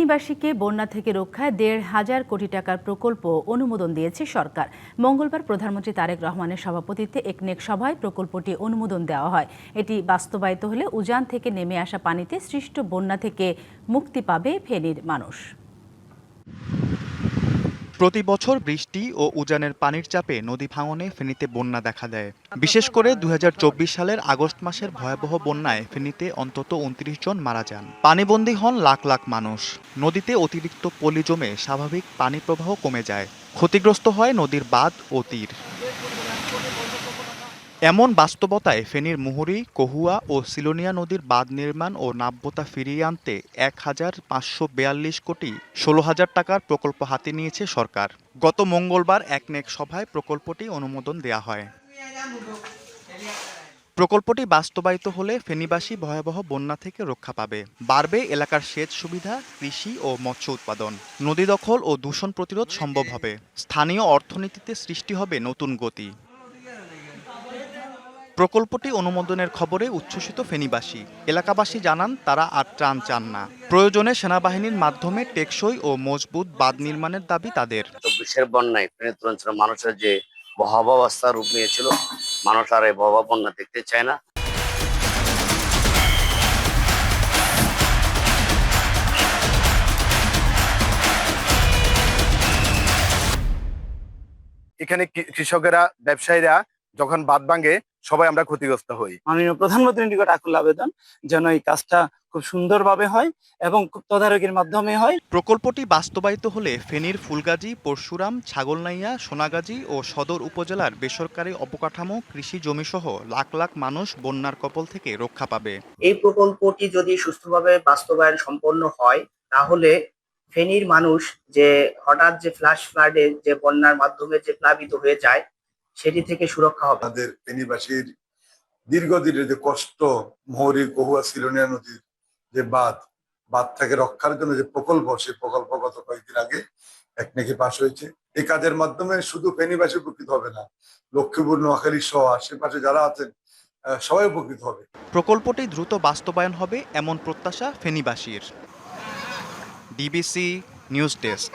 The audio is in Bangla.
ফেনীবাসীকে বন্যা থেকে রক্ষায় ১,৫০০ কোটি টাকার প্রকল্প অনুমোদন দিয়েছে সরকার। মঙ্গলবার প্রধানমন্ত্রী তারেক রহমানের সভাপতিত্বে একনেক সভায় প্রকল্পটি অনুমোদন দেওয়া হয়। এটি বাস্তবায়িত হলে উজান থেকে নেমে আসা পানিতে সৃষ্ট বন্যা থেকে মুক্তি পাবে ফেনীর মানুষ। প্রতি বছর বৃষ্টি ও উজানের পানির চাপে নদী ভাঙনে ফেনীতে বন্যা দেখা দেয়। বিশেষ করে ২০২৪ সালের আগস্ট মাসের ভয়াবহ বন্যায় ফেনীতে অন্তত ২৯ জন মারা যান। পানিবন্দী হন লাখ লাখ মানুষ। নদীতে অতিরিক্ত পলি জমে স্বাভাবিক পানি প্রবাহ কমে যায়। ক্ষতিগ্রস্ত হয় নদীর বাঁধ ও তীর। এমন বাস্তবতায় ফেনীর মুহুরী, কহুয়া ও সিলোনিয়া নদীর বাঁধ নির্মাণ ও নাব্যতা ফিরিয়ে আনতে ১,৫৪২ কোটি ১৬ হাজার টাকার প্রকল্প হাতে নিয়েছে সরকার। গত মঙ্গলবার একনেক সভায় প্রকল্পটি অনুমোদন দেয়া হয়। প্রকল্পটি বাস্তবায়িত হলে ফেনীবাসী ভয়াবহ বন্যা থেকে রক্ষা পাবে। বাড়বে এলাকার সেচ সুবিধা, কৃষি ও মৎস্য উৎপাদন। নদী দখল ও দূষণ প্রতিরোধ সম্ভব হবে। স্থানীয় অর্থনীতিতে সৃষ্টি হবে নতুন গতি। প্রকল্পটি অনুমোদনের খবরে উচ্ছ্বসিত ফেনীবাসী। এলাকাবাসী জানান তারা আর ত্রাণ চান না। প্রয়োজনে সেনাবাহিনীর মাধ্যমে টেকসই ও মজবুত বাঁধ নির্মাণের দাবি তাদের। ২৪-এর বন্যায় ফেনী অঞ্চলের মানুষের যে ভয়াবহতা রূপ নিয়েছিল, মানুষ আর এই ভয়াবহ বন্যা দেখতে চায় না। এখানে কৃষকেরা, ব্যবসায়ীরা যখন বাঁধ ভাঙে সবাই আমরা ক্ষতিগ্রস্ত হই। মাননীয় প্রধানমন্ত্রীর নিকট আকুল আবেদন যেন এই কাজটা খুব সুন্দরভাবে হয় এবং খুব তদারকির মাধ্যমে হয়। প্রকল্পটি বাস্তবায়িত হলে ফেনীর ফুলগাজী, পরশুরাম, ছাগলনাইয়া, সোনাগাজী ও সদর উপজেলার বেসরকারি অবকাঠামো, কৃষি জমিসহ লাখ লাখ মানুষ বন্যার কবল থেকে রক্ষা পাবে। এই প্রকল্পটি যদি সুষ্ঠুভাবে বাস্তবায়ন সম্পন্ন হয় তাহলে ফেনীর মানুষ যে হঠাৎ যে ফ্ল্যাশ ফ্লাডে যে বন্যার মাধ্যমে যে প্লাবিত হয়ে যায় সেটি থেকে সুরক্ষা হবে। আমাদের ফেনীবাসীর দীর্ঘদিনের যে কষ্ট, মুহুরী, কহুয়া, সিলোনিয়া নদীর যে বাঁধ থেকে রক্ষার জন্য যে প্রকল্প, সেই প্রকল্প গত কয়েকদিন আগে একনেকে পাশ হয়েছে। এই কাজের মাধ্যমে শুধু ফেনীবাসী উপকৃত হবে না, লক্ষ্মীপুর, নোয়াখালী সহ আশেপাশে যারা আছেন সবাই উপকৃত হবে। প্রকল্পটি দ্রুত বাস্তবায়ন হবে এমন প্রত্যাশা ফেনীবাসীর। DBC news desk.